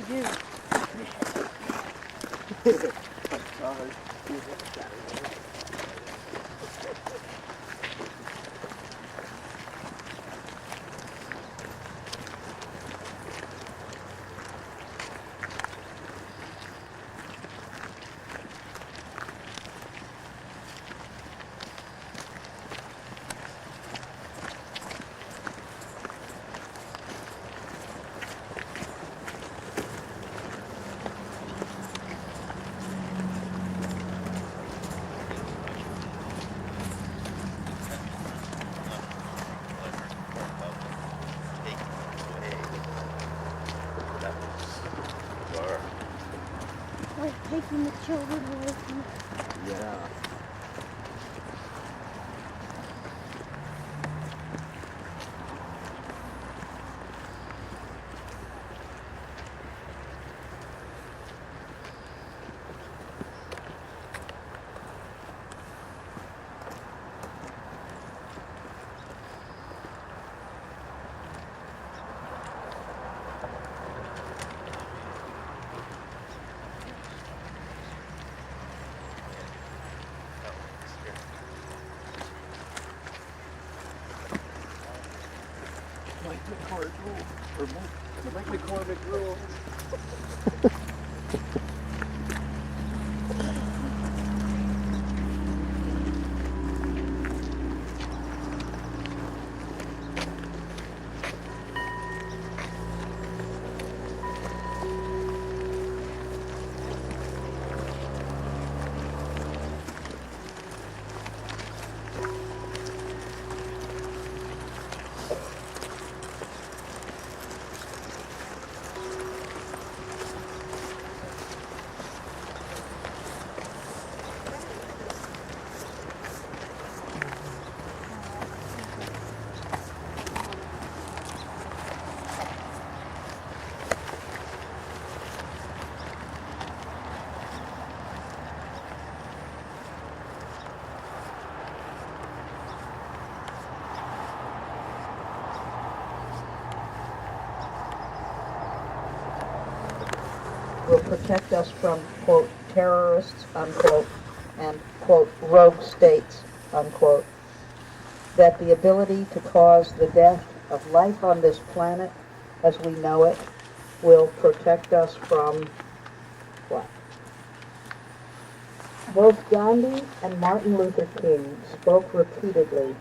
we do. Like taking the children away from. Yeah. Make McCormick rules. Will protect us from, quote, terrorists, unquote, and, quote, rogue states, unquote. That the ability to cause the death of life on this planet as we know it will protect us from what? Both Gandhi and Martin Luther King spoke repeatedly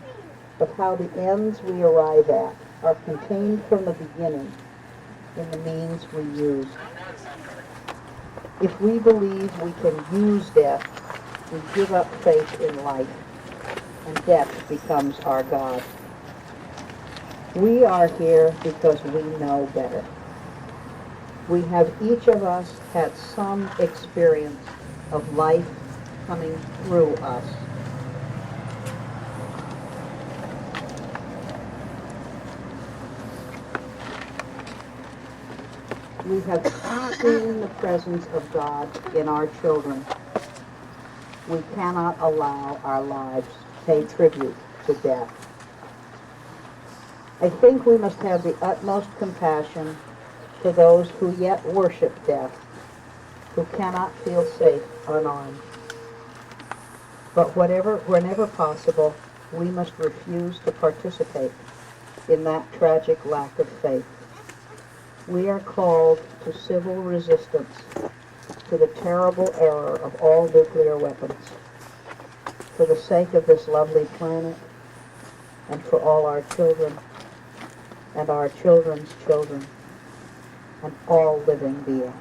of how the ends we arrive at are contained from the beginning in the means we use. If we believe we can use death, we give up faith in life, and death becomes our God. We are here because we know better. We have each of us had some experience of life coming through us. We have seen the presence of God in our children. We cannot allow our lives to pay tribute to death. I think we must have the utmost compassion for those who yet worship death, who cannot feel safe unarmed. But whenever possible, we must refuse to participate in that tragic lack of faith. We are called to civil resistance to the terrible error of all nuclear weapons, for the sake of this lovely planet, and for all our children, and our children's children, and all living beings.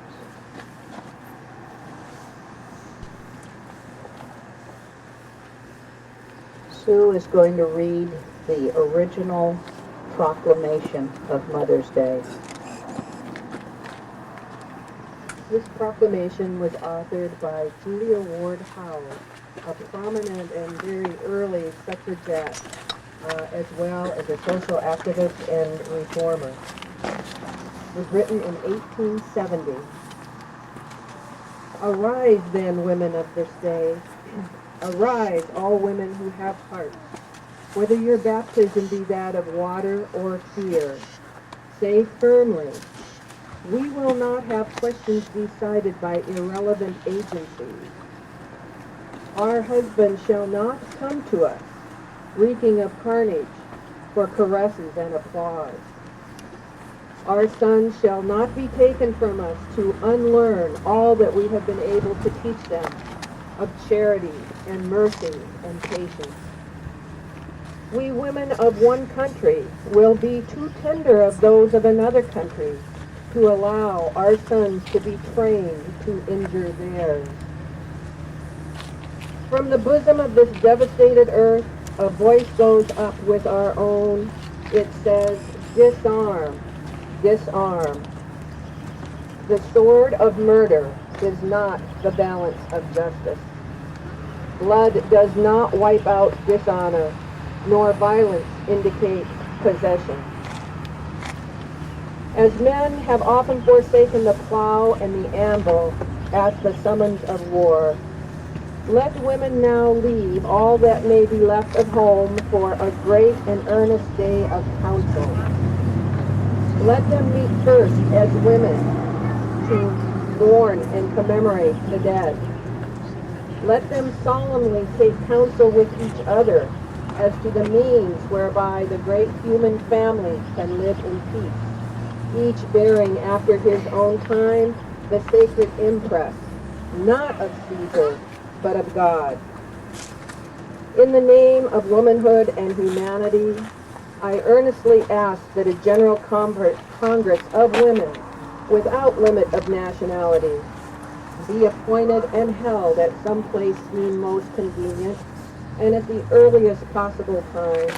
Sue is going to read the original proclamation of Mother's Day. This proclamation was authored by Julia Ward Howe, a prominent and very early suffragette, as well as a social activist and reformer. It was written in 1870. Arise, then, women of this day. Arise, all women who have hearts. Whether your baptism be that of water or fear, say firmly, We will not have questions decided by irrelevant agencies. Our husbands shall not come to us, reeking of carnage, for caresses and applause. Our sons shall not be taken from us to unlearn all that we have been able to teach them of charity and mercy and patience. We women of one country will be too tender of those of another country to allow our sons to be trained to injure theirs. From the bosom of this devastated earth, a voice goes up with our own. It says, disarm, disarm. The sword of murder is not the balance of justice. Blood does not wipe out dishonor, nor violence indicate possession. As men have often forsaken the plow and the anvil at the summons of war, let women now leave all that may be left of home for a great and earnest day of council. Let them meet first as women to mourn and commemorate the dead. Let them solemnly take counsel with each other as to the means whereby the great human family can live in peace, each bearing after his own time the sacred impress, not of Caesar, but of God. In the name of womanhood and humanity, I earnestly ask that a general Congress of women, without limit of nationality, be appointed and held at some place deemed most convenient and at the earliest possible time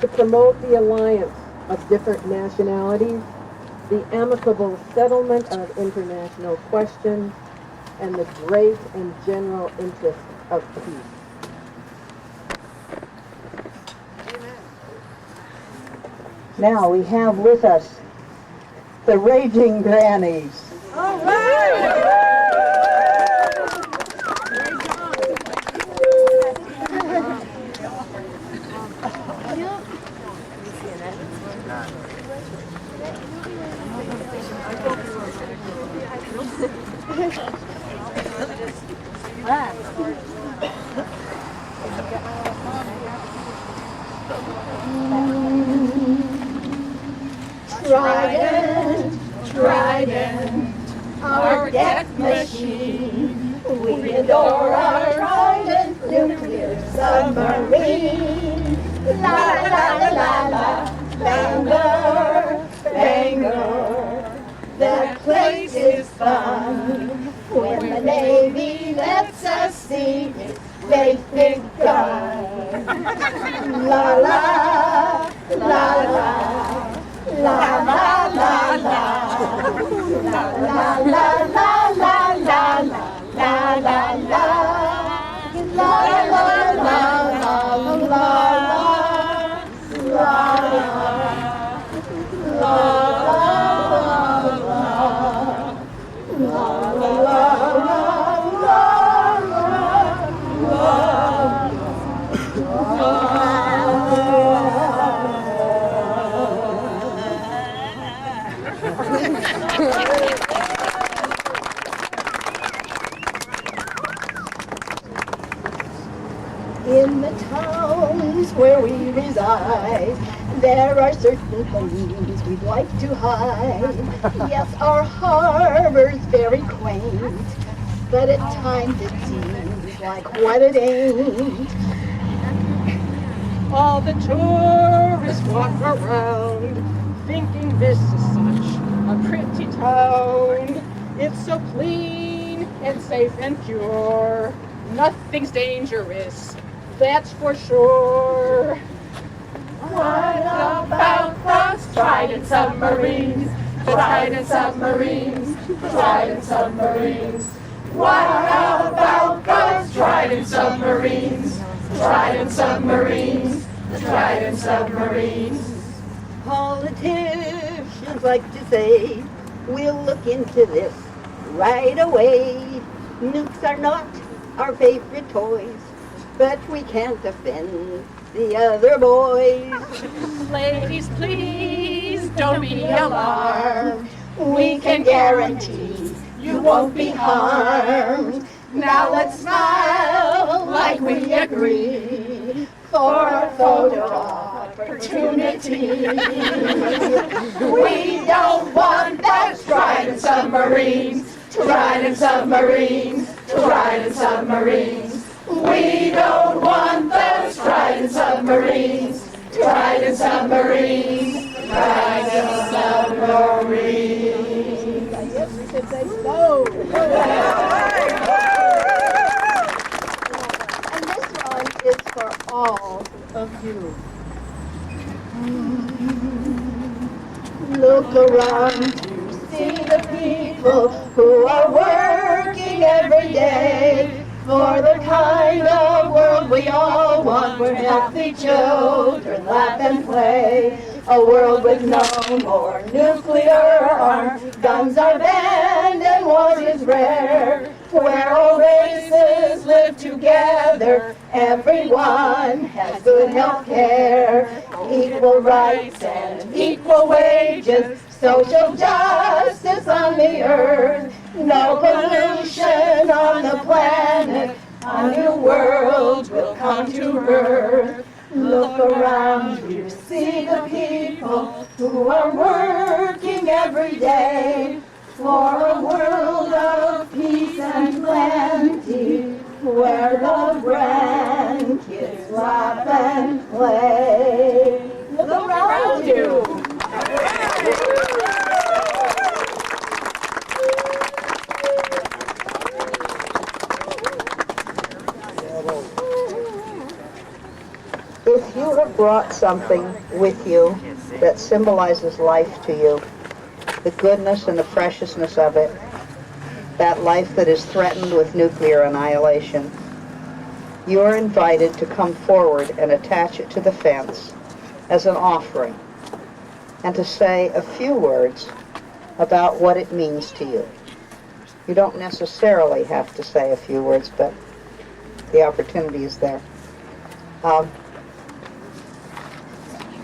to promote the alliance of different nationalities, the amicable settlement of international questions, and the great and general interest of peace. Now we have with us the Raging Grannies. All right! Trident, Trident, our death machine. We adore our Trident nuclear submarine. La la la la la, Bangor, Bangor. That place is fun. When the Navy lets us see its great big gun. La la, la la. La la la la, la la la la la la la la la In the towns where we reside, there are certain things we'd like to hide. Yes, our harbor's very quaint, but at times it seems like what it ain't. All the tourists walk around thinking this is such a pretty town. It's so clean and safe and pure. Nothing's dangerous, that's for sure. What about those Trident submarines? Trident submarines, Trident submarines. What about those Trident submarines? Trident submarines, Trident submarines. Politicians like to say, we'll look into this right away. Nukes are not our favorite toys, but we can't offend the other boys. Ladies, please don't be alarmed. We can guarantee you won't be harmed. Now let's smile like we agree for a photo opportunity. We don't want those trident submarines to ride in submarines, to ride in submarines. We don't want those trident submarines to ride in submarines, ride in submarines. I guess we should say so. And this one is for all of you. Look around to see the people who are working every day for the kind of world we all want, where healthy children laugh and play. A world with no more nuclear arms, guns are banned and war is rare. Where all races live together, everyone has good health care. Equal rights and equal wages, social justice on the earth. No pollution on the planet, a new world will come to birth. Look around you, see the people who are working every day for a world of peace and plenty, where the grandkids laugh and play. Look around you. If you have brought something with you that symbolizes life to you, the goodness and the preciousness of it, that life that is threatened with nuclear annihilation, you are invited to come forward and attach it to the fence as an offering and to say a few words about what it means to you. You don't necessarily have to say a few words, but the opportunity is there.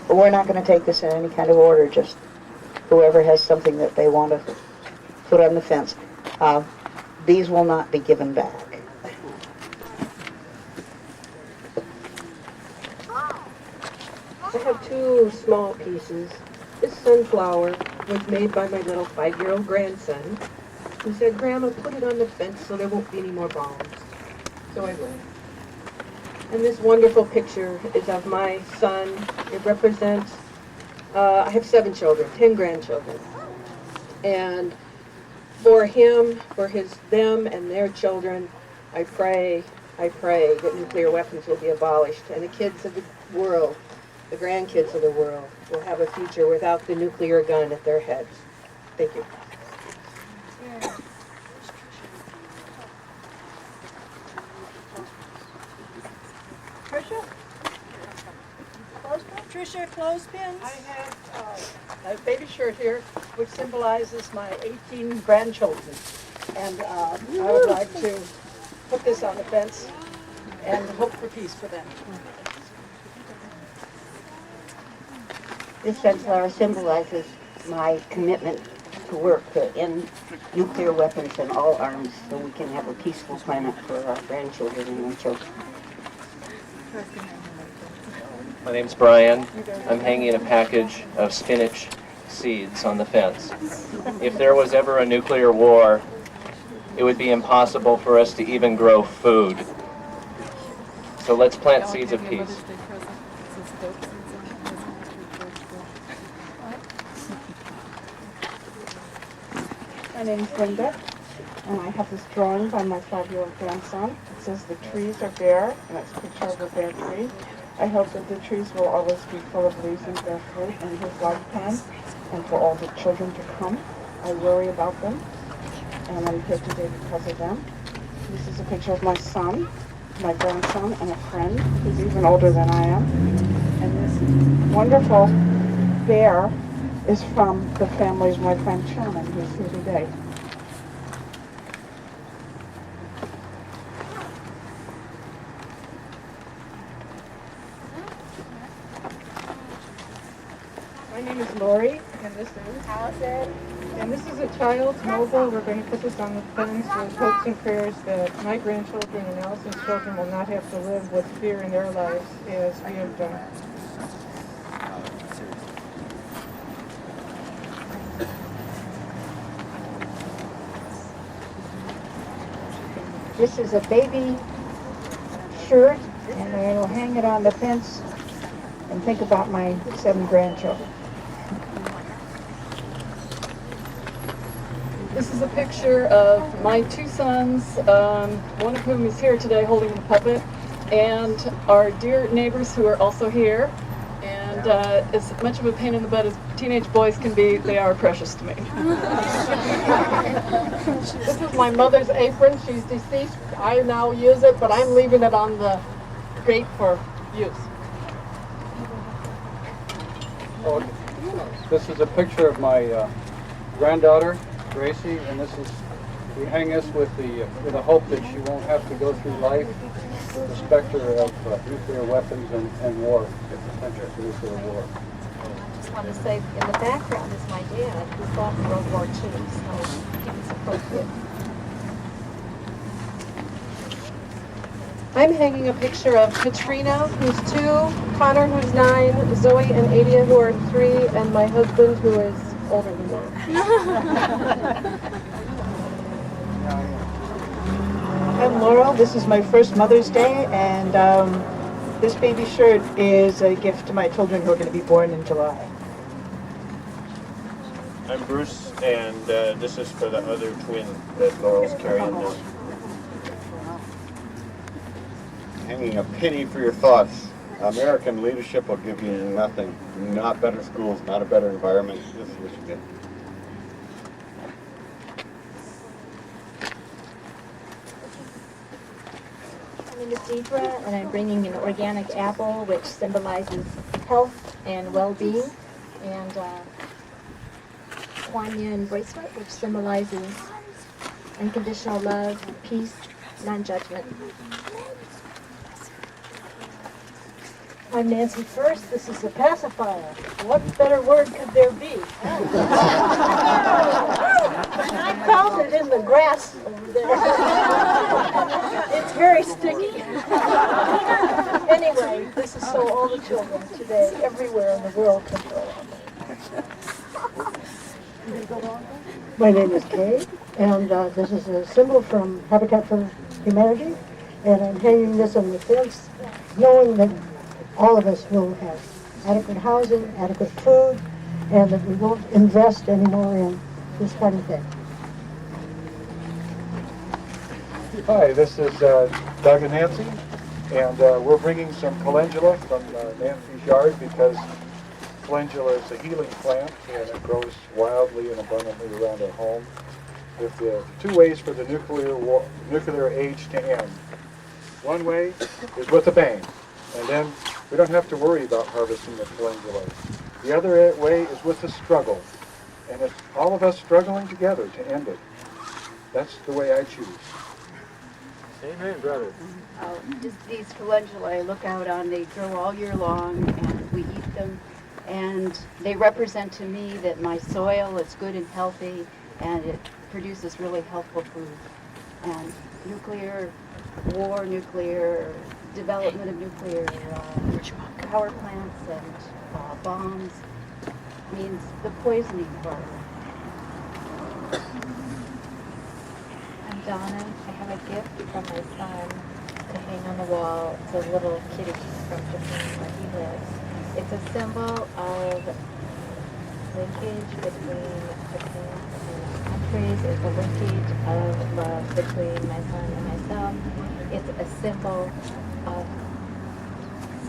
We're not going to take this in any kind of order, just whoever has something that they want to put on the fence. These will not be given back. I have two small pieces. This sunflower was made by my little 5-year-old grandson, who said, "Grandma, put it on the fence so there won't be any more bombs." So I will. And this wonderful picture is of my son. It represents, I have 7 children, 10 grandchildren. And for him, for them and their children, I pray that nuclear weapons will be abolished and the kids of the world, the grandkids of the world, will have a future without the nuclear gun at their heads. Thank you. Tricia, clothespins? I have a baby shirt here, which symbolizes my 18 grandchildren. And I would like to put this on the fence and hope for peace for them. This sunflower symbolizes my commitment to work to end nuclear weapons and all arms so we can have a peaceful planet for our grandchildren and our children. My name's Brian. I'm hanging a package of spinach seeds on the fence. If there was ever a nuclear war, it would be impossible for us to even grow food. So let's plant seeds of peace. My name's Linda, and I have this drawing by my 5-year-old grandson. It says the trees are bare, and it's a picture of a bare tree. I hope that the trees will always be full of leaves and bear fruit in his lifetime, and for all the children to come. I worry about them, and I'm here today because of them. This is a picture of my son, my grandson, and a friend who's even older than I am. And this wonderful bear is from the family of my friend Sherman, who's here today. My name is Lori, and this is Allison. And this is a child's mobile. We're going to put this on the fence with hopes and prayers that my grandchildren and Allison's children will not have to live with fear in their lives as we have done. This is a baby shirt, and I will hang it on the fence and think about my 7 grandchildren. This is a picture of my 2 sons, one of whom is here today holding the puppet, and our dear neighbors who are also here. And as much of a pain in the butt as teenage boys can be, they are precious to me. This is my mother's apron. She's deceased. I now use it, but I'm leaving it on the grate for use. Oh, this is a picture of my granddaughter, Gracie, and we hang this with the hope that she won't have to go through life with the specter of nuclear weapons and war, if the center of nuclear war. I just want to say, in the background is my dad, who fought in World War II, so it's appropriate. I'm hanging a picture of Katrina, who's 2, Connor, who's 9, Zoe and Adia, who are 3, and my husband, who is older than that. I'm Laurel. This is my first Mother's Day, and this baby shirt is a gift to my children who are going to be born in July. I'm Bruce, and this is for the other twin that Laurel's carrying now. Hanging a penny for your thoughts. American leadership will give you nothing. Not better schools, not a better environment. This is what you get. My name is Deidre, and I'm bringing an organic apple, which symbolizes health and well-being, and Kuan Yin bracelet, which symbolizes unconditional love, peace, non-judgment. I'm Nancy First. This is a pacifier. What better word could there be? I found it in the grass over there. It's very sticky. Anyway, this is so all the children today, everywhere in the world, can go on. My name is Kay, and this is a symbol from Habitat for Humanity, and I'm hanging this on the fence, knowing that all of us will have adequate housing, adequate food, and that we won't invest anymore in this kind of thing. Hi, this is Doug and Nancy, and we're bringing some calendula from Nancy's yard because calendula is a healing plant and it grows wildly and abundantly around our home. With 2 ways for the nuclear age to end. One way is with a bang, and then we don't have to worry about harvesting the calendula. The other way is with a struggle, and it's all of us struggling together to end it. That's the way I choose. Amen, brother. Just these calendula I look out on, they grow all year long, and we eat them. And they represent to me that my soil is good and healthy, and it produces really healthful food. And nuclear war, nuclear development of nuclear power plants and bombs means the poisoning part. I'm Donna. I have a gift from my son to hang on the wall. It's a little kitty from Japan where he lives. It's a symbol of linkage between Japan and countries. It's a linkage of love between my son and myself. It's a symbol of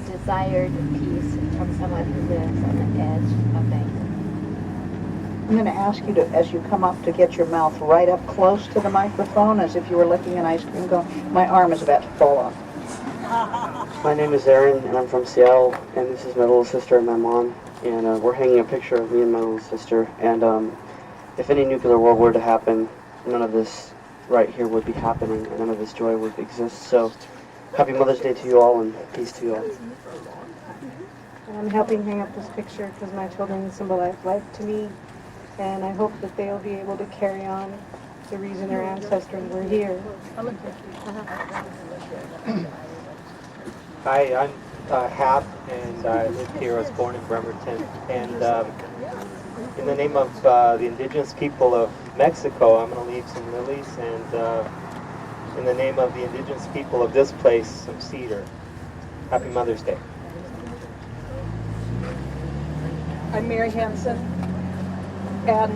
desired peace from someone who lives on the edge of danger. I'm going to ask you to, as you come up, to get your mouth right up close to the microphone, as if you were licking an ice cream cone. My arm is about to fall off. My name is Aaron, and I'm from Seattle, and this is my little sister and my mom, and we're hanging a picture of me and my little sister, and if any nuclear war were to happen, none of this right here would be happening, and none of this joy would exist. So, happy Mother's Day to you all, and peace to you all. And I'm helping hang up this picture because my children symbolize life to me, and I hope that they'll be able to carry on the reason their ancestors were here. Hi, I'm Hap, and I live here. I was born in Bremerton. And in the name of the indigenous people of Mexico, I'm going to leave some lilies, and in the name of the indigenous people of this place, some cedar. Happy Mother's Day. I'm Mary Hansen, and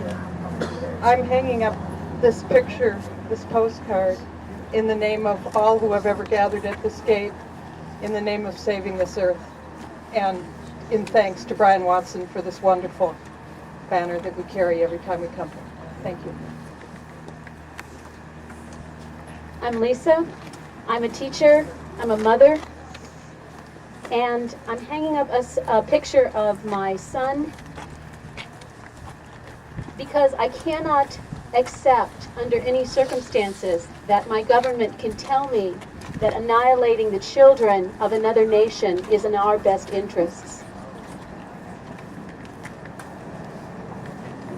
I'm hanging up this picture, this postcard, in the name of all who have ever gathered at this gate, in the name of saving this earth, and in thanks to Brian Watson for this wonderful banner that we carry every time we come here. Thank you. I'm Lisa. I'm a teacher. I'm a mother. And I'm hanging up a picture of my son because I cannot accept under any circumstances that my government can tell me that annihilating the children of another nation is in our best interests.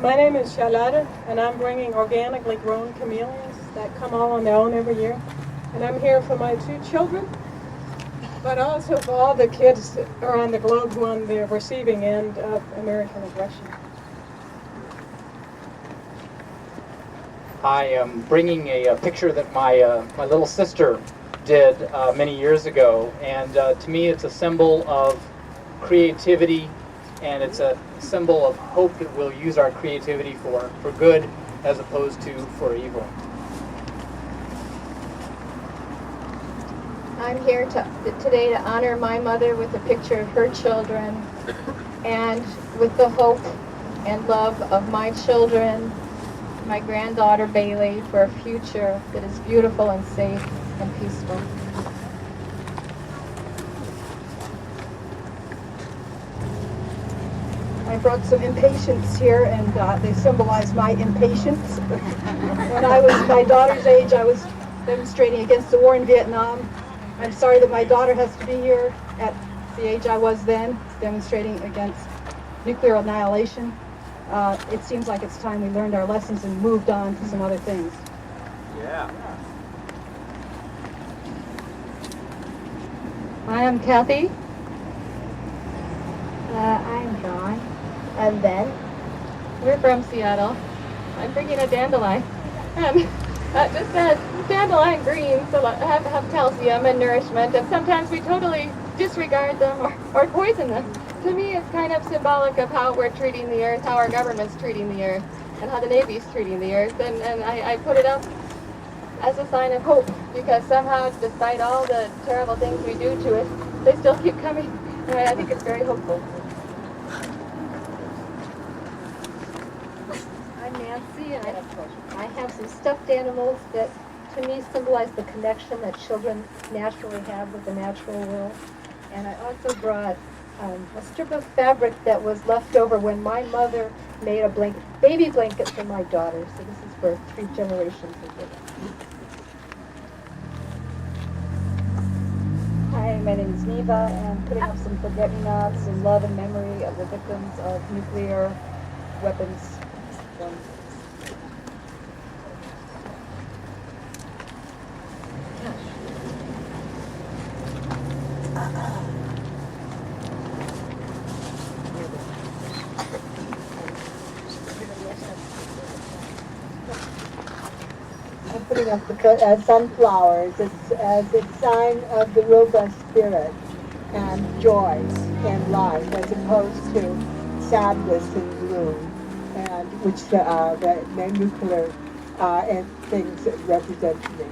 My name is Charlotte, and I'm bringing organically grown camellias that come all on their own every year. And I'm here for my 2 children, but also for all the kids around the globe who are on the receiving end of American aggression. I am bringing a picture that my little sister did many years ago, and to me it's a symbol of creativity, and it's a symbol of hope that we'll use our creativity for good as opposed to for evil. I'm here today to honor my mother with a picture of her children, and with the hope and love of my children, my granddaughter Bailey, for a future that is beautiful and safe and peaceful. I brought some impatiens here, and they symbolize my impatience. When I was my daughter's age, I was demonstrating against the war in Vietnam. I'm sorry that my daughter has to be here at the age I was then, demonstrating against nuclear annihilation. It seems like it's time we learned our lessons and moved on to some other things. Yeah. Hi, I'm Kathy. I'm John. I'm Ben. We're from Seattle. I'm bringing a dandelion. And just a dandelion greens have calcium and nourishment, and sometimes we totally disregard them or poison them. To me, it's kind of symbolic of how we're treating the earth, how our government's treating the earth, and how the Navy's treating the earth. And I put it up as a sign of hope, because somehow, despite all the terrible things we do to it, they still keep coming. And I think it's very hopeful. I'm Nancy, and I have some stuffed animals that to me symbolize the connection that children naturally have with the natural world. And I also brought a strip of fabric that was left over when my mother made a baby blanket for my daughter. So this is for 3 generations of women. Hi, my name is Neva, and I'm putting up some forget-me-nots in love and memory of the victims of nuclear weapons. I'm putting up the sunflowers as a sign of the robust spirit and joy in life, as opposed to sadness and gloom, and which the nuclear and things represent to me.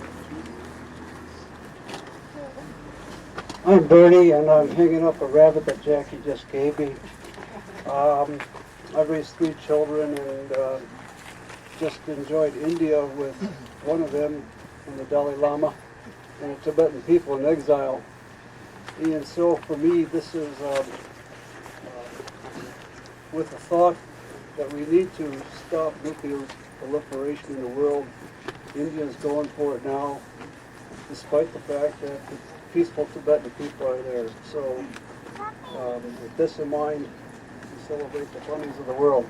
I'm Bernie, and I'm hanging up a rabbit that Jackie just gave me. I've raised 3 children, and just enjoyed India with one of them, and the Dalai Lama, and the Tibetan people in exile. And so for me, this is with the thought that we need to stop nuclear proliferation in the world. India's going for it now, despite the fact that the peaceful Tibetan people are there. So with this in mind, celebrate the funnies of the world.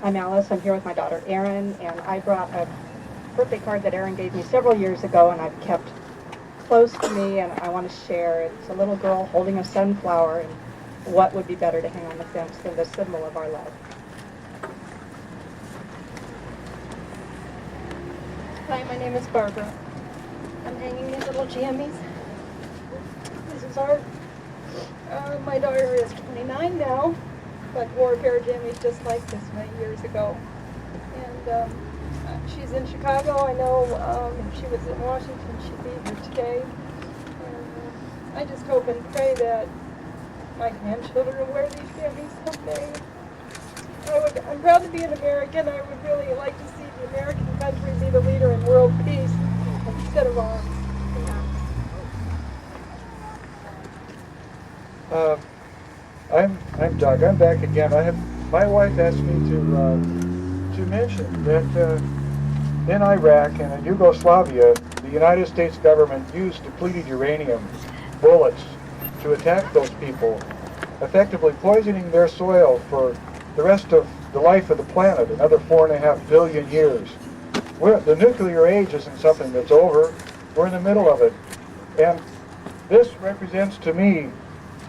I'm Alice. I'm here with my daughter Erin, and I brought a birthday card that Erin gave me several years ago, and I've kept close to me, and I want to share. It's a little girl holding a sunflower, and what would be better to hang on the fence than the symbol of our love? Hi, my name is Barbara. I'm hanging these little jammies. This is my daughter is 29 now, but wore a pair of jammies just like this many years ago. And she's in Chicago. I know if she was in Washington, she'd be here today. And I just hope and pray that my grandchildren will wear these jammies someday. I'm proud to be an American. I would really like to see the American country be the leader in world peace instead of arms. I'm Doug. I'm back again. My wife asked me to mention that in Iraq and in Yugoslavia, the United States government used depleted uranium bullets to attack those people, effectively poisoning their soil for the rest of the life of the planet, another 4.5 billion years. The nuclear age isn't something that's over. We're in the middle of it. And this represents to me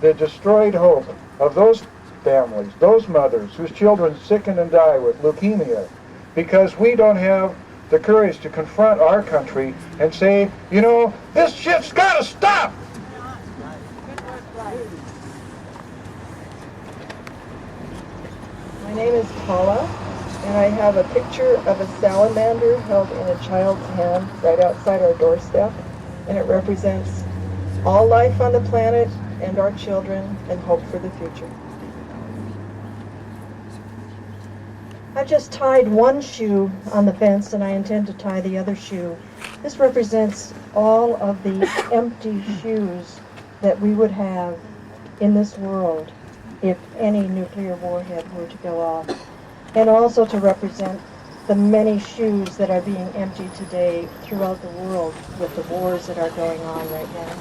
the destroyed hope of those families, those mothers whose children sicken and die with leukemia because we don't have the courage to confront our country and say, you know, this shit's got to stop! My name is Paula, and I have a picture of a salamander held in a child's hand right outside our doorstep, and it represents all life on the planet and our children and hope for the future. I've just tied one shoe on the fence, and I intend to tie the other shoe. This represents all of the empty shoes that we would have in this world if any nuclear warhead were to go off, and also to represent the many shoes that are being emptied today throughout the world with the wars that are going on right now.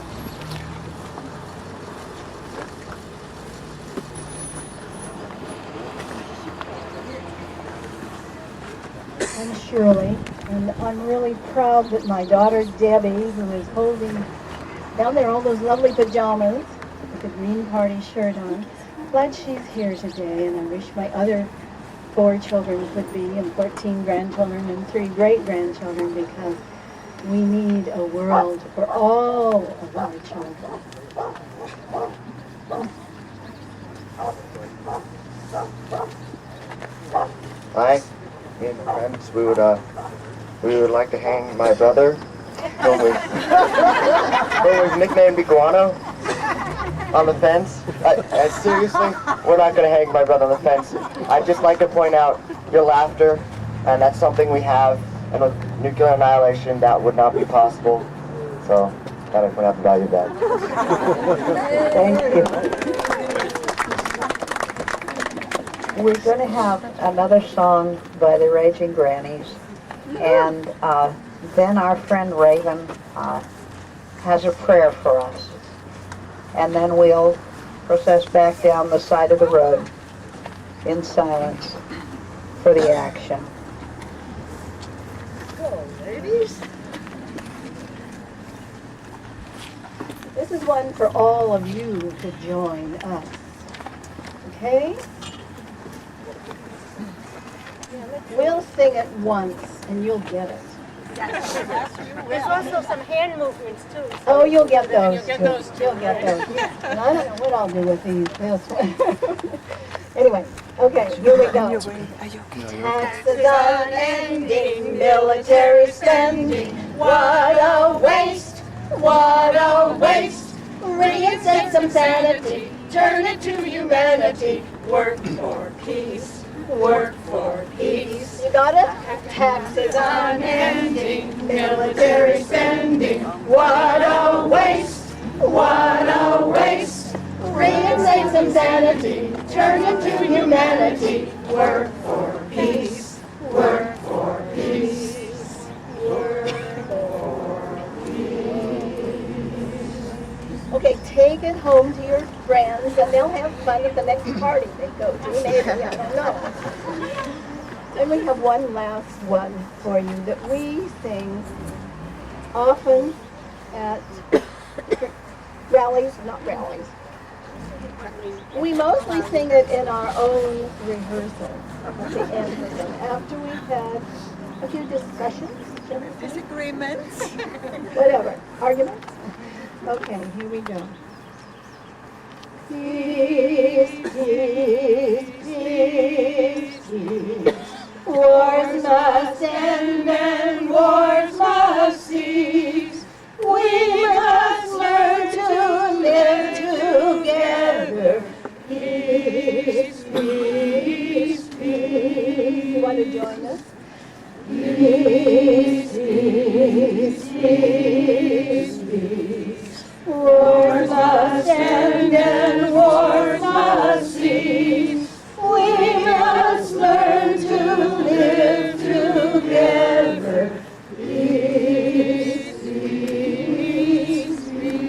I'm Shirley, and I'm really proud that my daughter Debbie, who is holding down there all those lovely pajamas with the Green Party shirt on, glad she's here today, and I wish my other 4 children could be, and 14 grandchildren and 3 great-grandchildren, because we need a world for all of our children. Hi, me and my friends, we would like to hang my brother, whom we've nicknamed Iguano, on the fence. Seriously, we're not going to hang my brother on the fence. I'd just like to point out your laughter, and that's something we have, and with nuclear annihilation, that would not be possible. So, gotta point out the value of that. Thank you. We're going to have another song by the Raging Grannies, and then our friend Raven has a prayer for us, and then we'll process back down the side of the road in silence for the action. Hello, ladies. This is one for all of you to join us. Okay? We'll sing it once, and you'll get it. There's also some hand movements too. Oh, you'll get those. You'll get those too. You'll get those. And I don't know what I'll do with these. This one. Anyway, okay, here we go. Taxes unending, military spending. What a waste! What a waste! Reinstate some sanity. Turn it to humanity. Work for peace. Work for peace. You got it? Taxes unending, military spending. What a waste! What a waste! Reinstate some sanity. Turn it to humanity. Work for peace. Work for peace. Work for peace. Okay, take it home to your friends and they'll have fun at the next party they go to. Maybe, I don't know. And we have one last one for you that we sing often at rallies, not rallies. We mostly sing it in our own rehearsals at the end of them, after we've had a few discussions. Disagreements. Whatever. Arguments? Okay, here we go. Peace, peace, peace, peace. Wars must end and wars must cease. We must learn to live together. Peace, peace, peace. You want to join us? Peace, peace, peace, peace. Wars must end and wars must cease. We must learn to live together. Peace, peace, peace.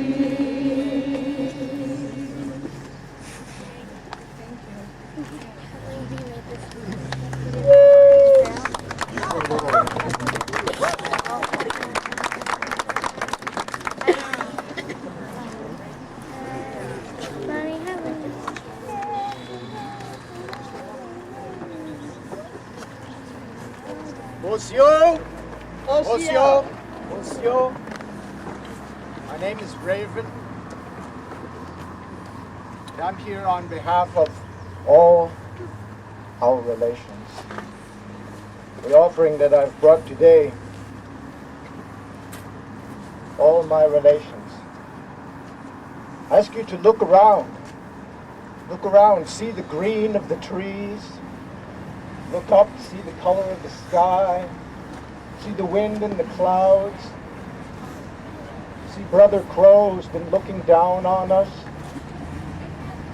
Monsieur, Monsieur, Monsieur, my name is Raven, and I'm here on behalf of all our relations. The offering that I've brought today, all my relations. I ask you to look around, see the green of the trees, look up, see the color of the sky, see the wind and the clouds, see Brother Crow's been looking down on us,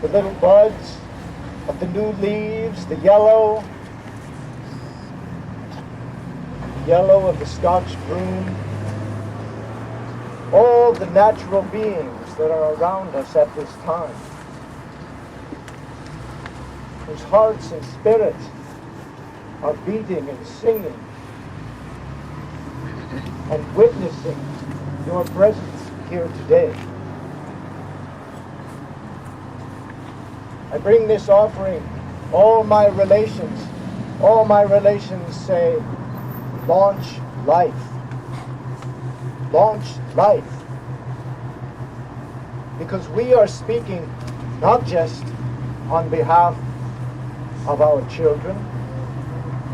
the little buds of the new leaves, the yellow of the Scotch broom, all the natural beings that are around us at this time, whose hearts and spirits are beating and singing and witnessing your presence here today. I bring this offering, all my relations say, launch life. Launch life. Because we are speaking not just on behalf of our children,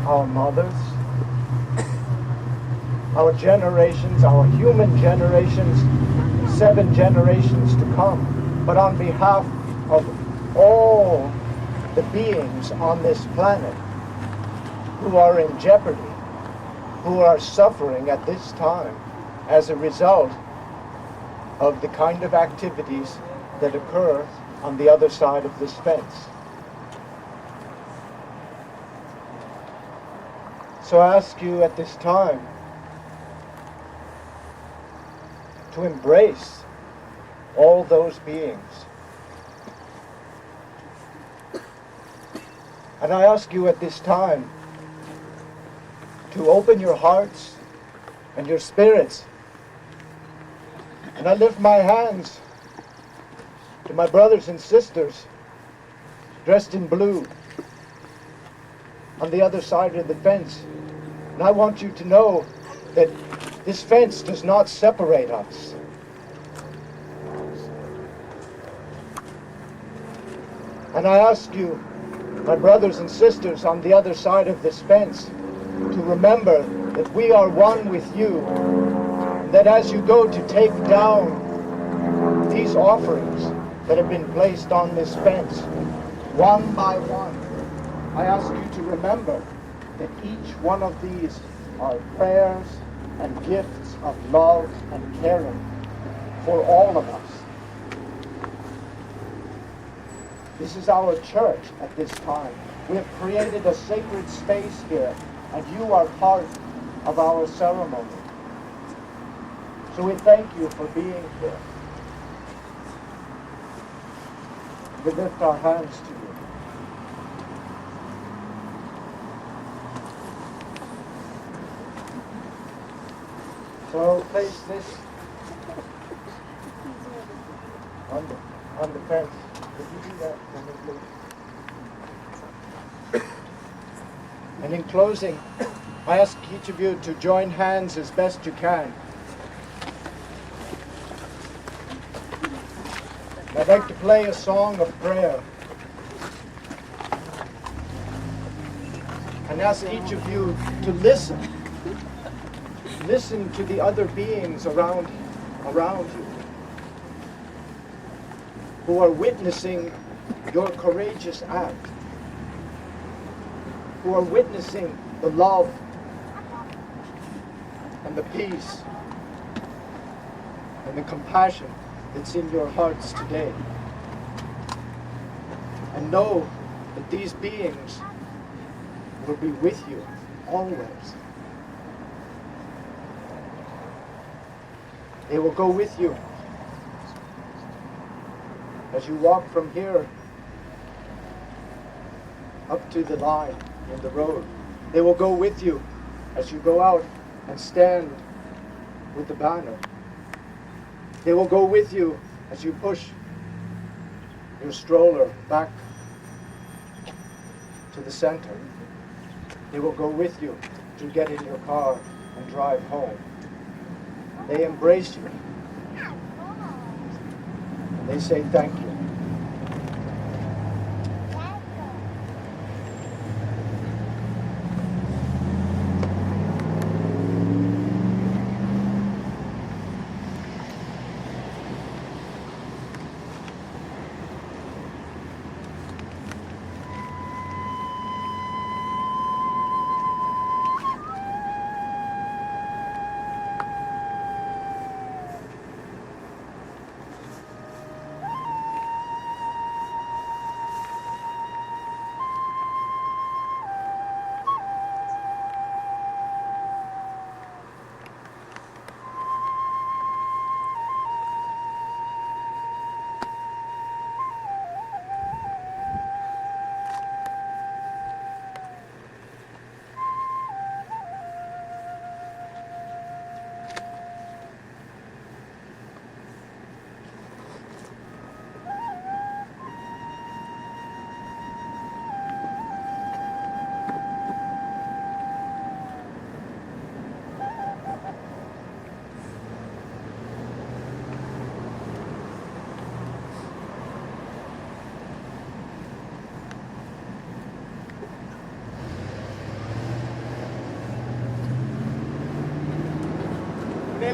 our mothers, our generations, our human generations, 7 generations to come, but on behalf of all the beings on this planet who are in jeopardy, who are suffering at this time as a result of the kind of activities that occur on the other side of this fence. So I ask you at this time to embrace all those beings. And I ask you at this time to open your hearts and your spirits. And I lift my hands to my brothers and sisters dressed in blue on the other side of the fence. And I want you to know that this fence does not separate us. And I ask you, my brothers and sisters on the other side of this fence, to remember that we are one with you, and that as you go to take down these offerings that have been placed on this fence, one by one, I ask you to remember that each one of these are prayers and gifts of love and caring for all of us. This is our church at this time. We have created a sacred space here, and you are part of our ceremony. So we thank you for being here. we lift our hands to you. So place this on the fence. Would you do that for me, please? And in closing, I ask each of you to join hands as best you can. I'd like to play a song of prayer and ask each of you to listen. Listen to the other beings around you who are witnessing your courageous act, who are witnessing the love and the peace and the compassion that's in your hearts today. And know that these beings will be with you always. They will go with you as you walk from here up to the line in the road. They will go with you as you go out and stand with the banner. They will go with you as you push your stroller back to the center. They will go with you to get in your car and drive home. They embrace you. And they say thank you.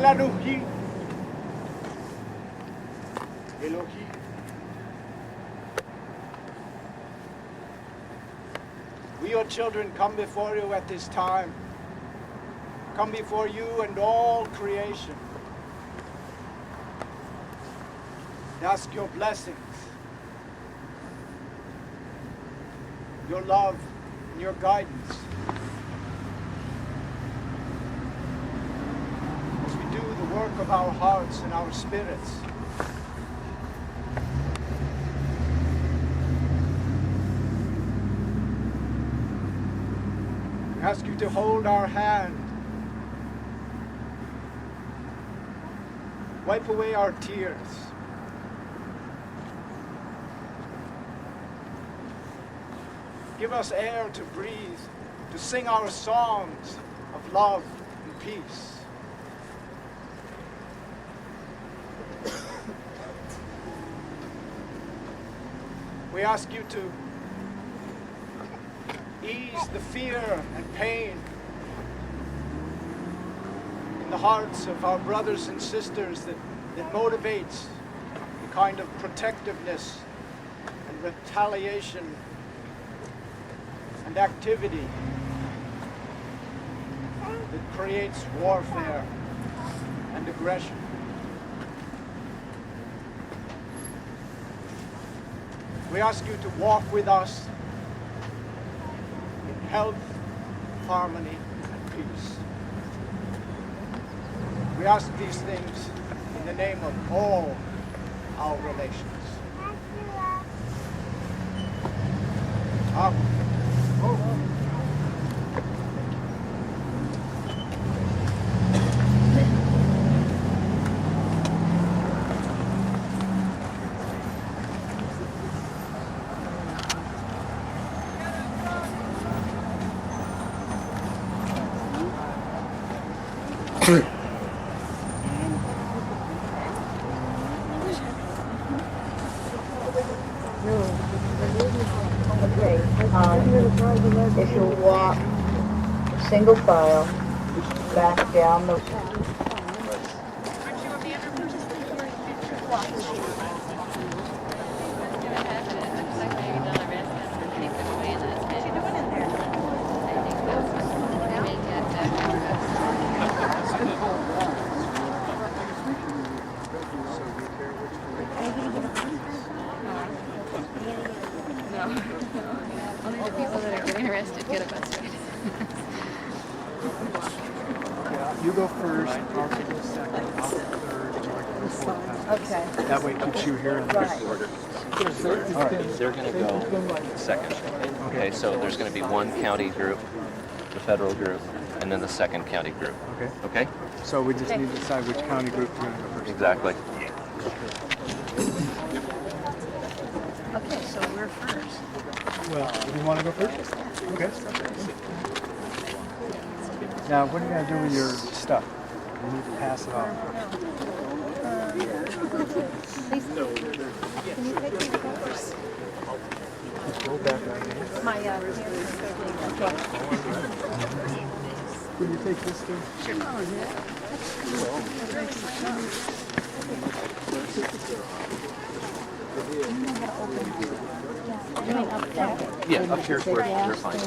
Elohim. Elohim. We, your children, come before you at this time. Come before you and all creation. And ask your blessings, your love, and your guidance. Work of our hearts and our spirits. We ask you to hold our hand, wipe away our tears, give us air to breathe, to sing our songs of love and peace. We ask you to ease the fear and pain in the hearts of our brothers and sisters that motivates the kind of protectiveness and retaliation and activity that creates warfare and aggression. We ask you to walk with us in health, harmony, and peace. We ask these things in the name of all our relations. Okay, if you'll walk single file back down the... Only the people that are getting arrested get a bus ride. You go first, I'll take the second, I'll go third, and Mark goes fourth. Okay. That way it keeps you here in the order. All right, they're going to go second. Okay, so there's going to be one county group, the federal group, and then the second county group. Okay. Okay? So we just need to decide which county group we're going to go first. Exactly. Okay, so we're first. Well, do you want to go first? Okay. Now, what are you going to do with your stuff? You need to pass it off. Can you take these photos? Just roll back right here. My Can you take this too? Yeah, up here's where they're fine.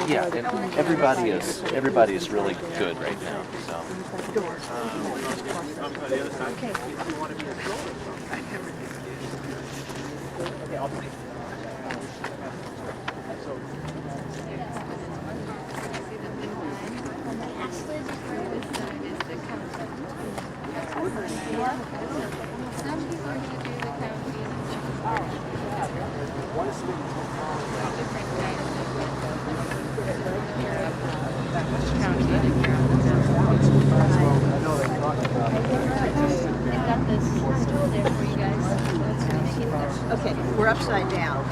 Yeah, and everybody is really good right now. So. Okay, we're upside down.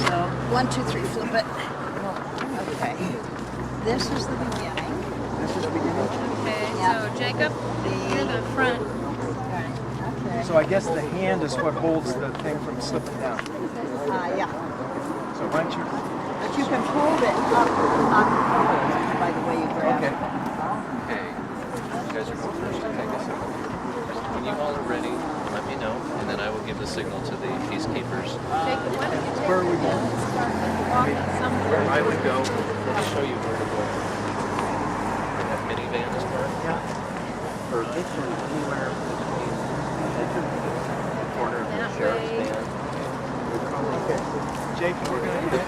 So 1, 2, 3, flip it. Okay. This is the beginning. This is the beginning? Okay, so Jacob, you're the front. Okay. So I guess the hand is what holds the thing from slipping down. Yeah. So why don't you... But you can hold it up by the way you grab it. Okay, you guys are going first. Okay, guess when you all are ready, let me know, and then I will give the signal to the peacekeepers. Jacob, why don't you take Where are we going? Where I would go, let me show you where to go. Where that minivan is parked? Yeah. Or anywhere between the corner of the sheriff's van. Okay. Jake, we're going to get...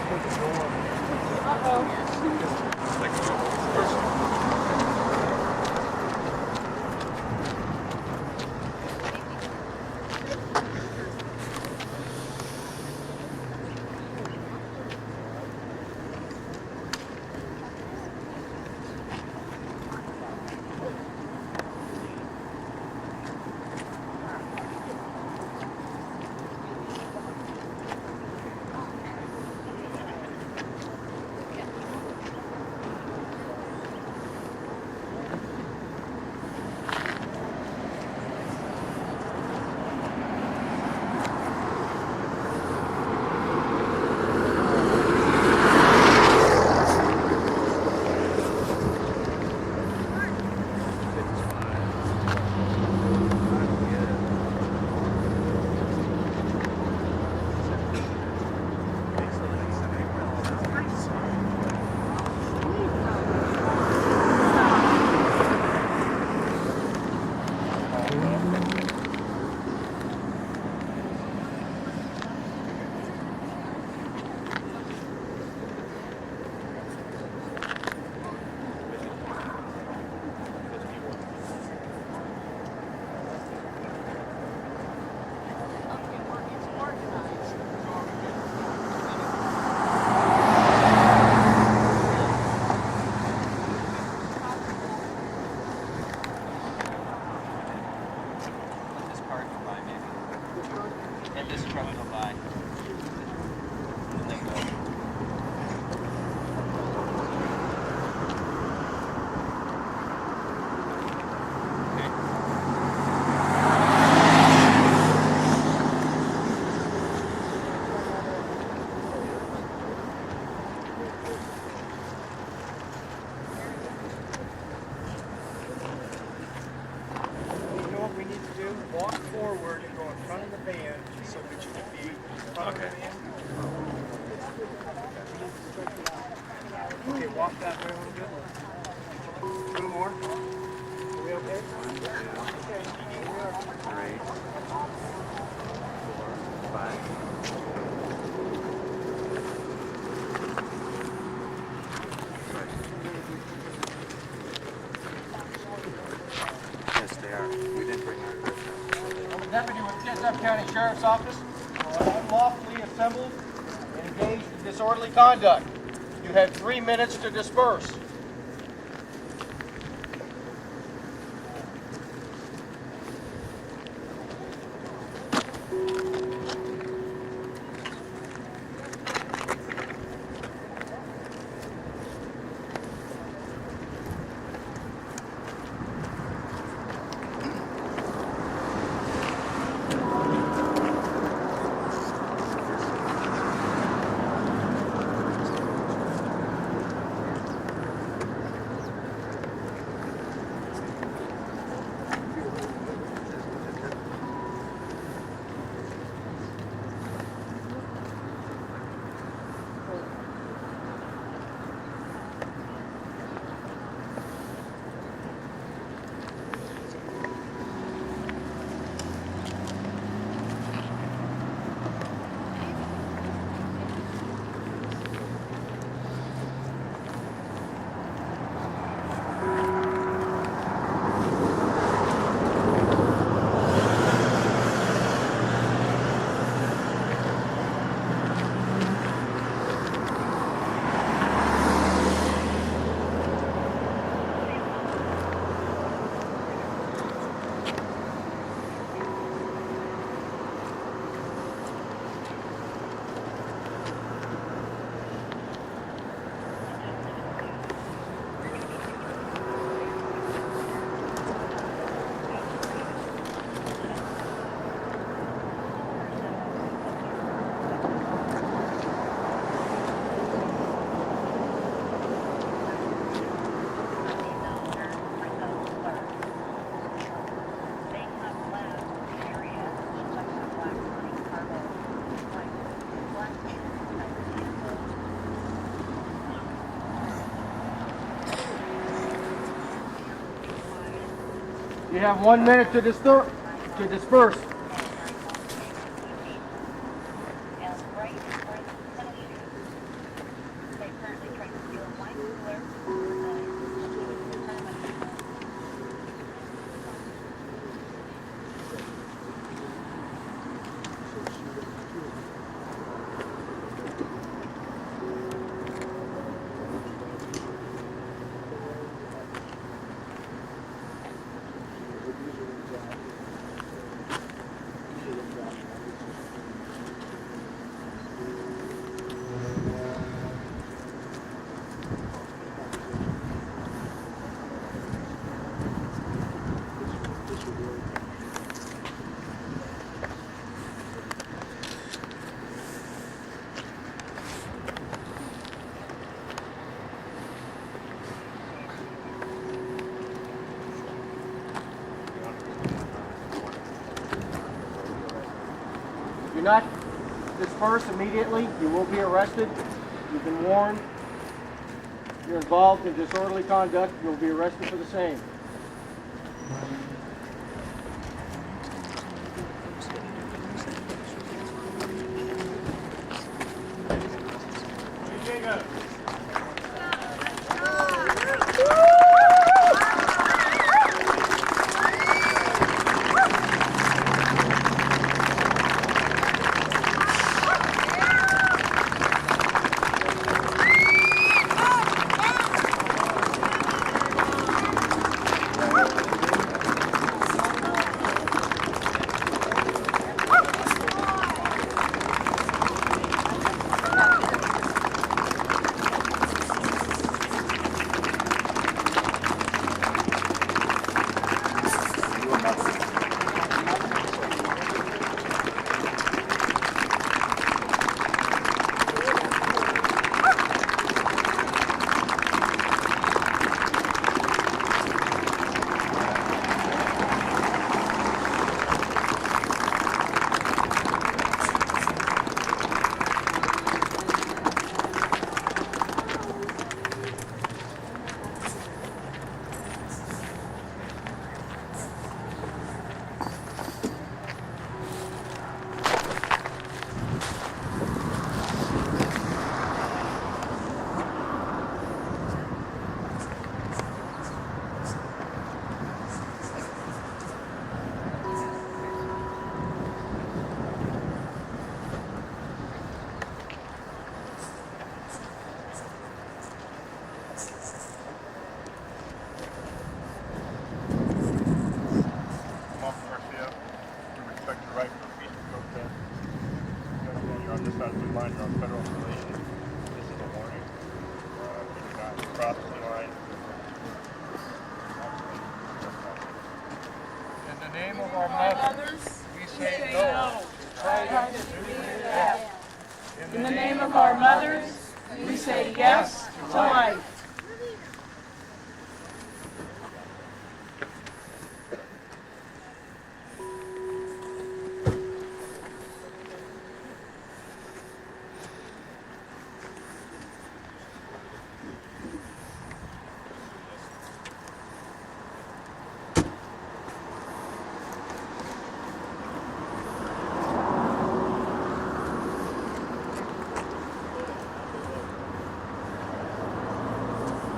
this truck go by. And then go. You know what we need to do? Walk forward and go in front of the van so that you can be in front of the van. Okay, walk that way a little bit. A little more. Are we okay? Okay. Three, four, five. Yes, they are. We didn't bring our I'm a deputy with Kitsap County Sheriff's Office. Unlawfully assembled and engaged in disorderly conduct. You have 3 minutes to disperse. You have 1 minute to disperse. Do not disperse immediately. You will be arrested. You've been warned. You're involved in disorderly conduct. You'll be arrested for the same. about the reminder on federal relations. This is a warning. Do not cross the line. In the name of our mothers, we say no. In the name of our mothers, we say yes to life.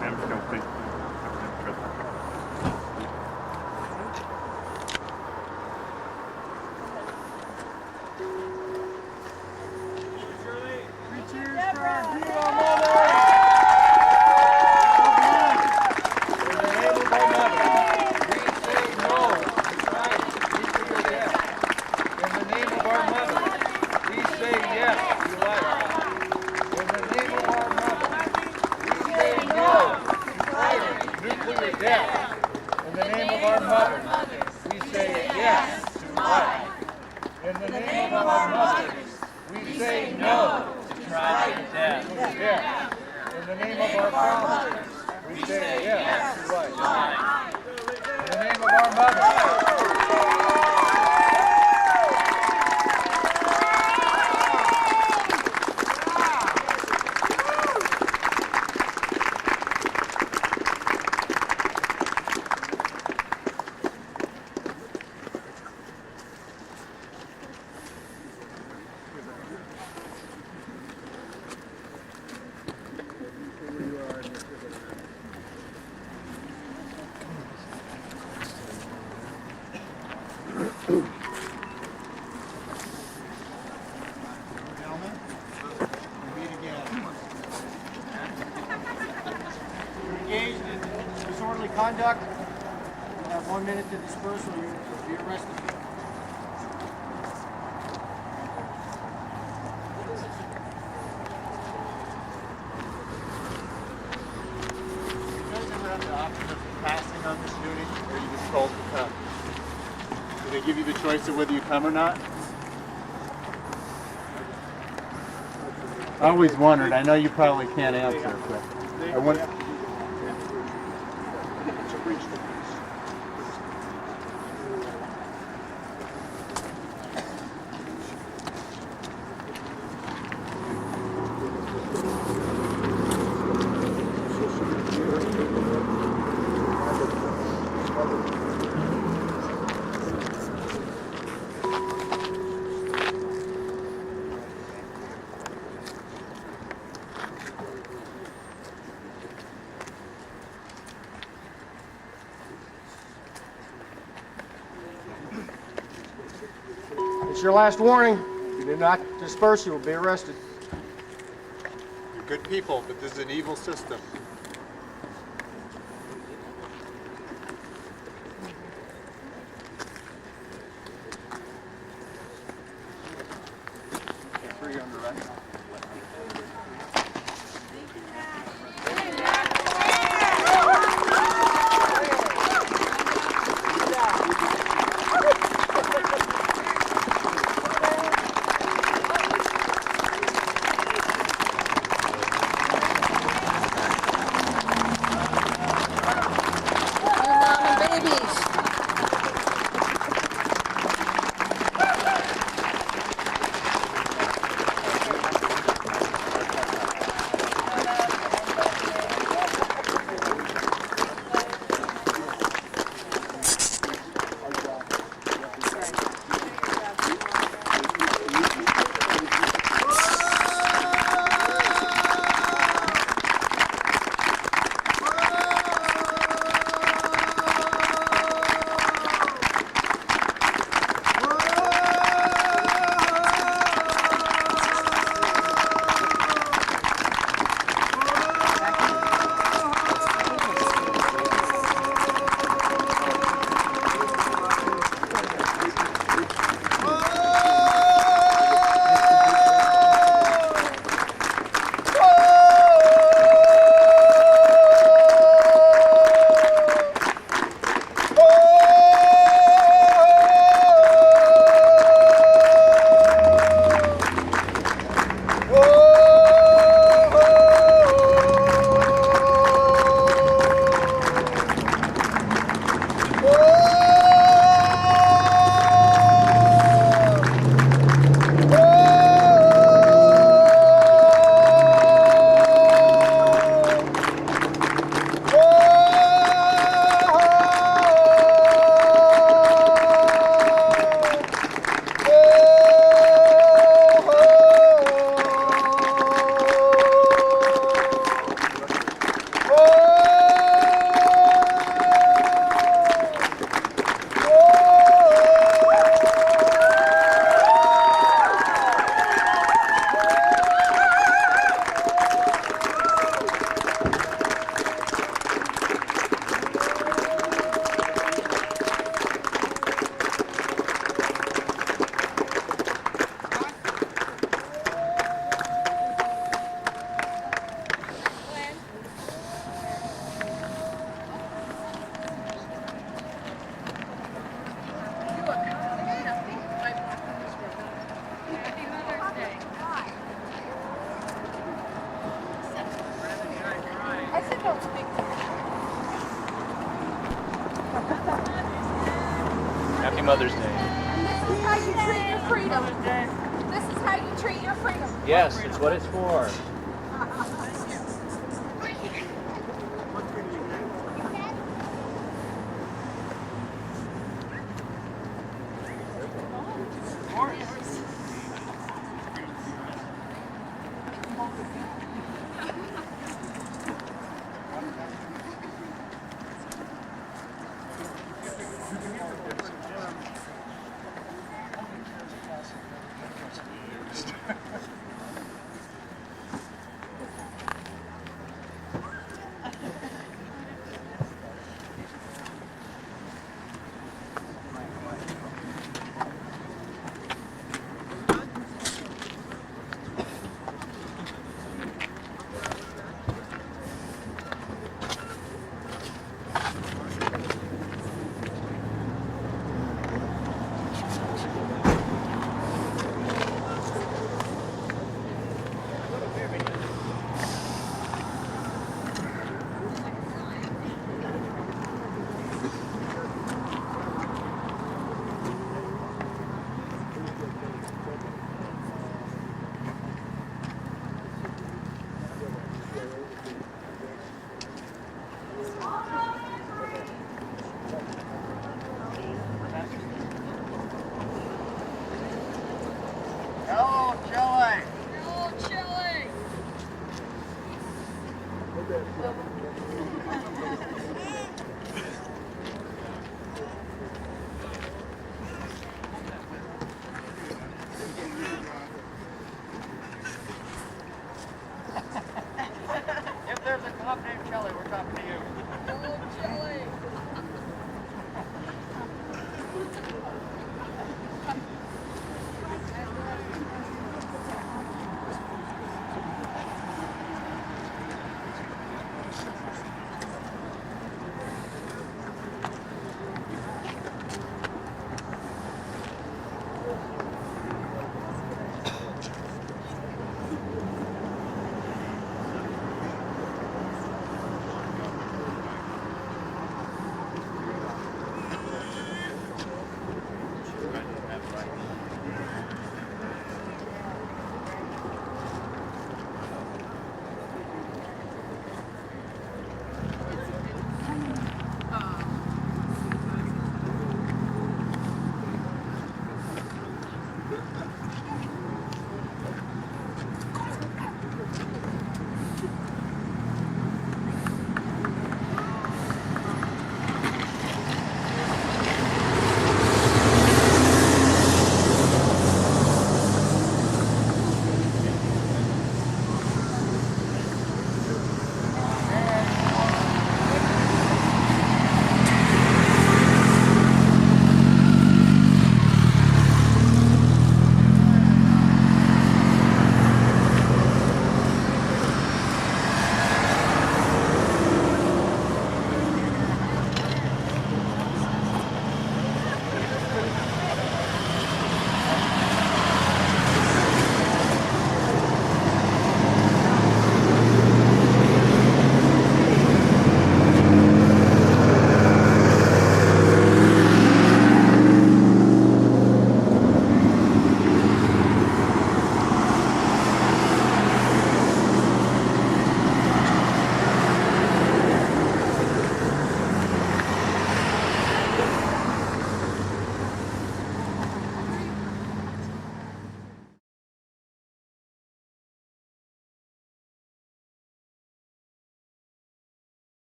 I'm still thinking. Conduct. You have 1 minute to disperse or you'll be arrested. You guys ever have the option of passing on this duty, or are you just told to come? Do they give you the choice of whether you come or not? I always wondered. I know you probably can't answer, but I wonder. It's your last warning. If you do not disperse, you will be arrested. You're good people, but this is an evil system. Free on the right. Mother's Day. And this is how you treat your freedom. This is how you treat your freedom. Yes, it's what it's for.